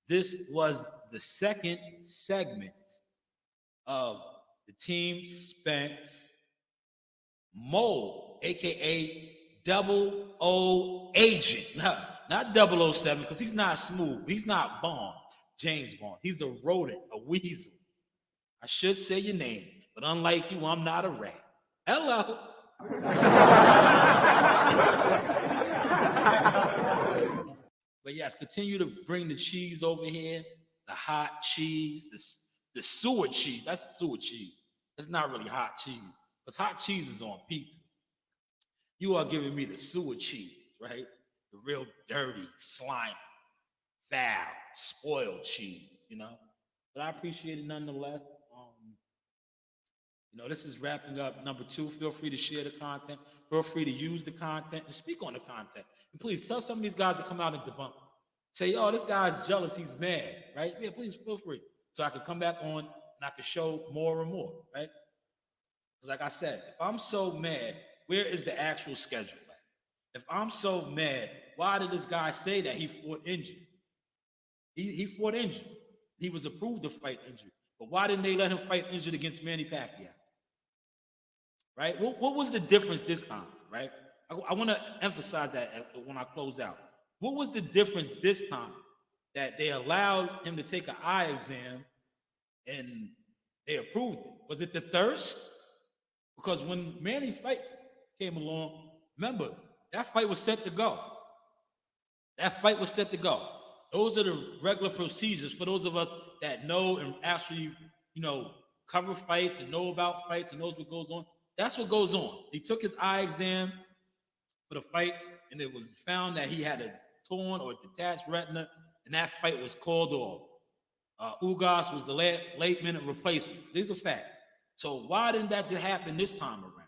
This was the second segment of the Team Spence Mole, aka Double O Agent. Not 007, because he's not smooth. He's not Bond, James Bond. He's a rodent, a weasel. I should say your name, but unlike you, I'm not a rat. Hello. But yes, continue to bring the cheese over here, the hot cheese, the sewer cheese. That's sewer cheese. It's not really hot cheese, because hot cheese is on pizza. You are giving me the sewer cheese, right? The real dirty, slimy, foul, spoiled cheese, But I appreciate it nonetheless. This is wrapping up number 2. Feel free to share the content. Feel free to use the content and speak on the content. And please tell some of these guys to come out and debunk. Say, oh, this guy's jealous, he's mad, right? Yeah, please feel free. So I can come back on and I can show more and more, right? Because like I said, if I'm so mad, where is the actual schedule at? If I'm so mad, why did this guy say that he fought injured? He fought injured. He was approved to fight injured. But why didn't they let him fight injured against Manny Pacquiao? Right? What was the difference this time, right? I want to emphasize that when I close out. What was the difference this time that they allowed him to take an eye exam and they approved it? Was it the thirst? Because when Manny fight came along, remember, that fight was set to go. That fight was set to go. Those are the regular procedures for those of us that know and actually, cover fights and know about fights and knows what goes on. that's what goes on. He took his eye exam for the fight, and it was found that he had a torn or detached retina, and that fight was called off. Ugas was the late minute replacement. These are facts. So why didn't that just happen this time around?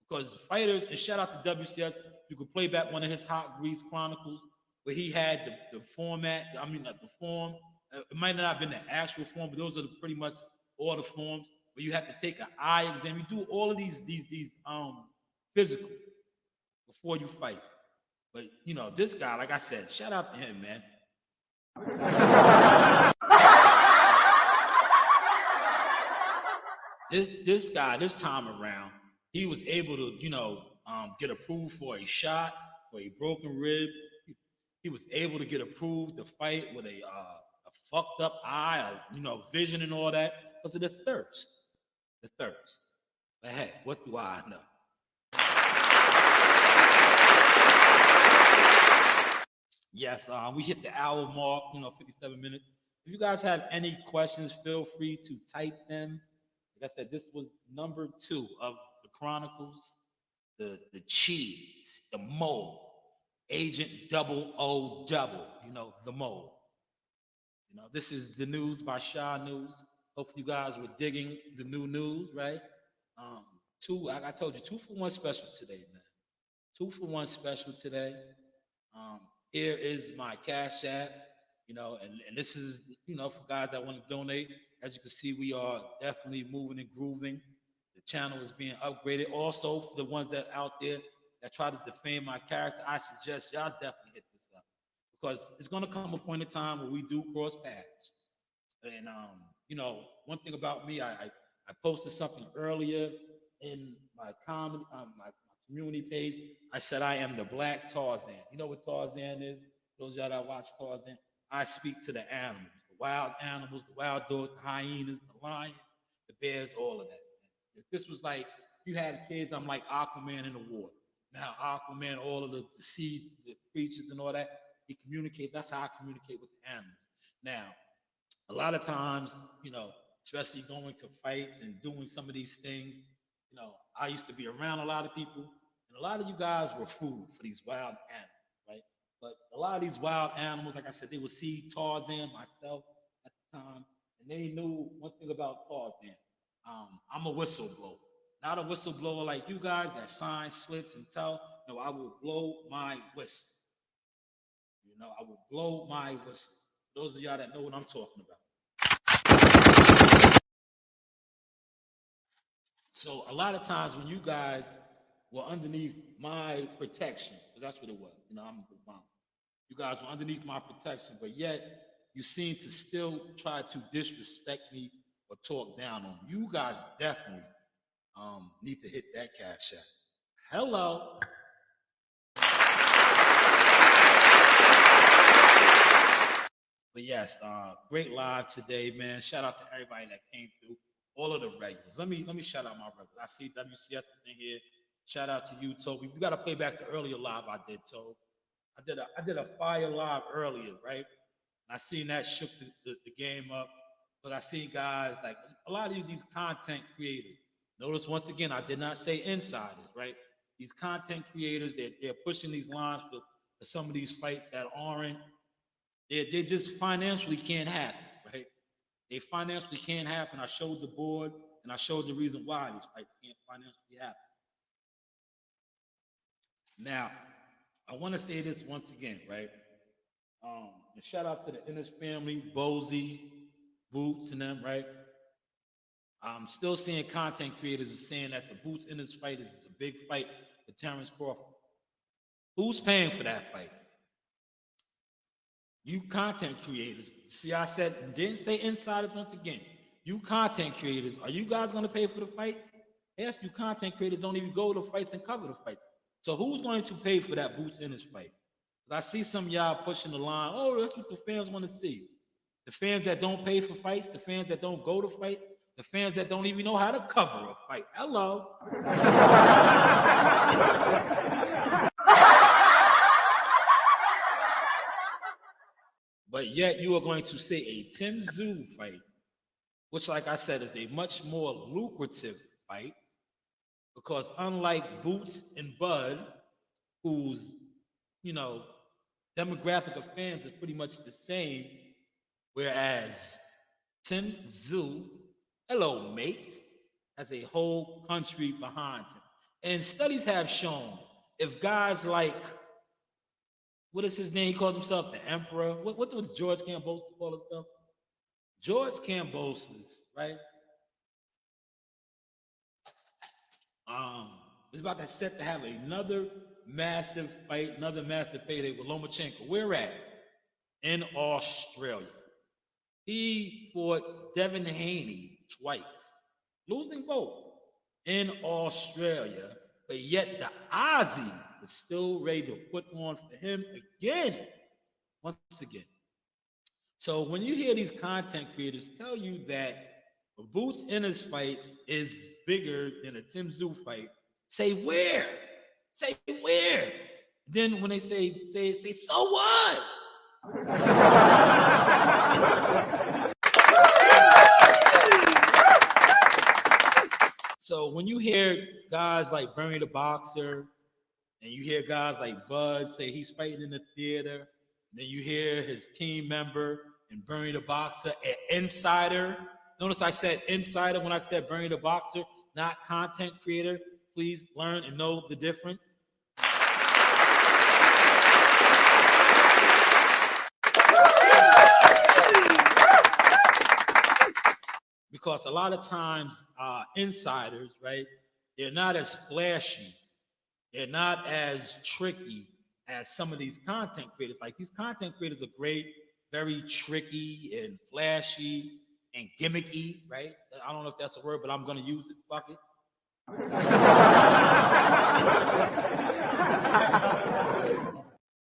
Because the fighters, and shout out to WCS, you could play back one of his Hot Grease Chronicles where he had the format, the form. It might not have been the actual form, but those are pretty much all the forms where you have to take an eye exam. You do all of these physical before you fight. But this guy, like I said, shout out to him, man. This guy, this time around, he was able to, get approved for a shot, for a broken rib. He was able to get approved to fight with a fucked up eye, vision and all that, because of the thirst. The thirst. But hey, what do I know? Yes, we hit the hour mark, 57 minutes. If you guys have any questions, feel free to type them. Like I said, this was number 2 of the Chronicles, the cheese, the mole, Agent 000, the mole. This is the news by Shanewz. Hopefully you guys were digging the new news, right? I told you, 2 for 1 special today, man. 2 for 1 special today. Here is my Cash App, and this is, for guys that want to donate. As you can see, we are definitely moving and grooving. The channel is being upgraded. Also, for the ones that out there that try to defame my character, I suggest y'all definitely hit this up, because it's going to come a point in time where we do cross paths. And, one thing about me, I posted something earlier in my community page. I said I am the Black Tarzan. You know what Tarzan is? Those of y'all that watch Tarzan, I speak to the animals, the wild animals, the wild dogs, the hyenas, the lions, the bears, all of that. If this was like you had kids, I'm like Aquaman in the water. Now Aquaman, all of the sea, the creatures and all that, he communicates. That's how I communicate with the animals. Now, a lot of times, especially going to fights and doing some of these things, I used to be around a lot of people, and a lot of you guys were food for these wild animals, right? But a lot of these wild animals, like I said, they would see Tarzan, myself at the time, and they knew one thing about Tarzan. I'm a whistleblower. Not a whistleblower like you guys that sign slips and tell. No, I will blow my whistle. I will blow my whistle. Those of y'all that know what I'm talking about. So a lot of times when you guys were underneath my protection, because that's what it was, I'm a mom. You guys were underneath my protection, but yet you seem to still try to disrespect me or talk down on me. You guys definitely need to hit that Cash App. Hello. But yes, great live today, man. Shout out to everybody that came through. All of the regulars. Let me shout out my regulars. I see WCS was in here. Shout out to you, Toby. We got to play back the earlier live I did, Toby. I did a fire live earlier, right? And I seen that shook the game up. But I seen guys like a lot of these content creators. Notice once again, I did not say insiders, right? These content creators, they're pushing these lines for some of these fights that aren't. They just financially can't happen, right? They financially can't happen. I showed the board and I showed the reason why these fights can't financially happen. Now, I want to say this once again, right? And shout out to the Ennis family, Bozy, Boots, and them, right? I'm still seeing content creators saying that the Boots Ennis fight is a big fight for Terrence Crawford. Who's paying for that fight? You content creators. See, I said, didn't say insiders once again. You content creators, are you guys going to pay for the fight? Half you content creators don't even go to fights and cover the fight. So who's going to pay for that Boots Ennis fight? I see some of y'all pushing the line. Oh, that's what the fans want to see. The fans that don't pay for fights, the fans that don't go to fight, the fans that don't even know how to cover a fight. Hello. But yet you are going to say a Tim Tszyu fight, which, like I said, is a much more lucrative fight, Because unlike Boots and Bud, whose, demographic of fans is pretty much the same, whereas Tim Tszyu, hello mate, has a whole country behind him. And studies have shown if guys like, what is his name? He calls himself the Emperor. What does George Kambosos call himself? George Kambosos, right? Is about to set to have another massive fight, another massive payday with Lomachenko. Where at? In Australia. He fought Devin Haney twice, losing both in Australia, but yet the Aussie is still ready to put on for him again, once again. So when you hear these content creators tell you that a Boots Ennis fight is bigger than a Tim Tszyu fight, say where? Say where? Then when they say so what? So when you hear guys like Bernie the Boxer, and you hear guys like Bud say he's fighting in the theater, then you hear his team member and Bernie the Boxer, an insider. Notice I said insider when I said Bernie the Boxer, not content creator. Please learn and know the difference. Because a lot of times insiders, right, they're not as flashy. They're not as tricky as some of these content creators. Like these content creators are great, very tricky and flashy and gimmicky, right? I don't know if that's a word, but I'm going to use it. Fuck it.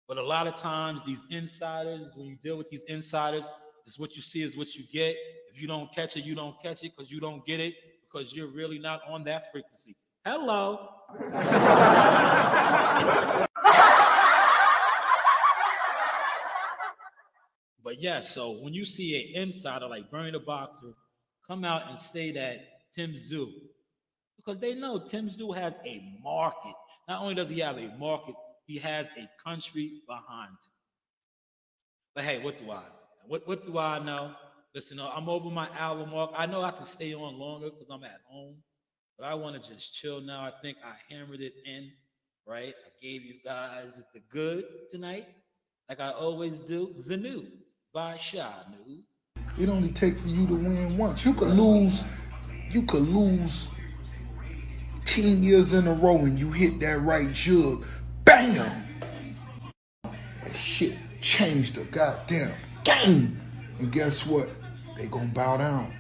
But a lot of times these insiders, when you deal with these insiders, it's what you see is what you get. If you don't catch it, you don't catch it because you don't get it because you're really not on that frequency. Hello. But yes, so when you see an insider like Bernie the Boxer come out and say that Tim Tszyu, because they know Tim Tszyu has a market. Not only does he have a market, he has a country behind him. But hey, what do I know? What do I know? Listen, I'm over my hour mark. I know I can stay on longer because I'm at home, but I want to just chill now. I think I hammered it in, right? I gave you guys the good tonight, like I always do. The news by Shanewz. It only takes for you to win once. You could lose 10 years in a row and you hit that right jug. Bam! That shit changed the goddamn game. And guess what? They gonna bow down.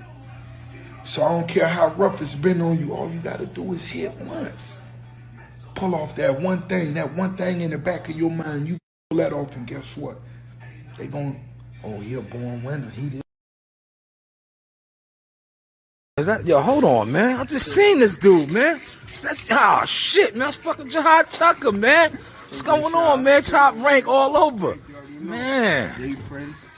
So I don't care how rough it's been on you, all you gotta do is hit once. Pull off that one thing in the back of your mind, you pull that off and guess what? They gonna, oh, he a born winner, he did. Is that, yo, hold on, man. I just seen this dude, man. Oh, shit, man. That's fucking Jihad Tucker, man. What's going on, man? Top rank all over. Man.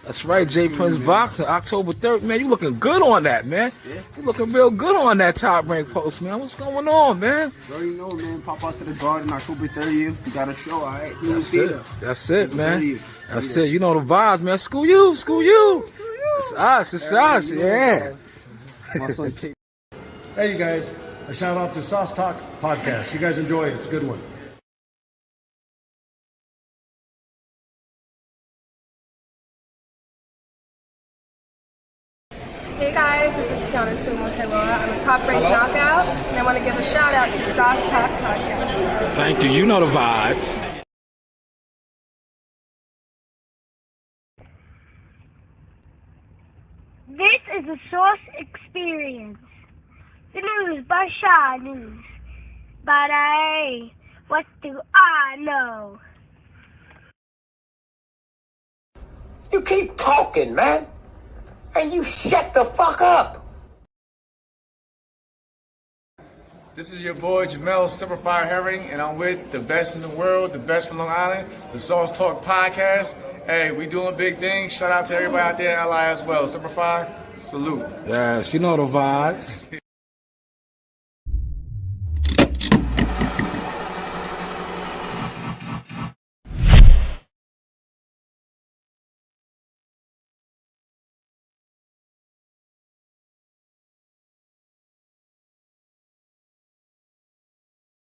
That's right, J Prince Boxing, October 3rd. Man, you looking good on that, man. You looking real good on that top rank post, man. What's going on, man? You already know, man. Pop out to the garden October 30th. You got a show, all right? That's it, man. That's it. You know the vibes, man. School you. It's us, yeah. Hey, you guys. A shout out to Sauce Talk Podcast. You guys enjoy it. It's a good one. Hey guys, this is Tiana Tuimuhela. I'm a top-ranked knockout, and I want to give a shout-out to Sauce Talk Podcast. Thank you. You know the vibes. This is a Source Experience. The news by Shanewz. But hey, what do I know? You keep talking, man. And you shut the fuck up. This is your boy Jamel Superfire Herring, and I'm with the best in the world, the best from Long Island, the Sauce Talk Podcast. Hey, we doing big things. Shout out to everybody out there in LI as well. Superfire, salute. Yes, you know the vibes.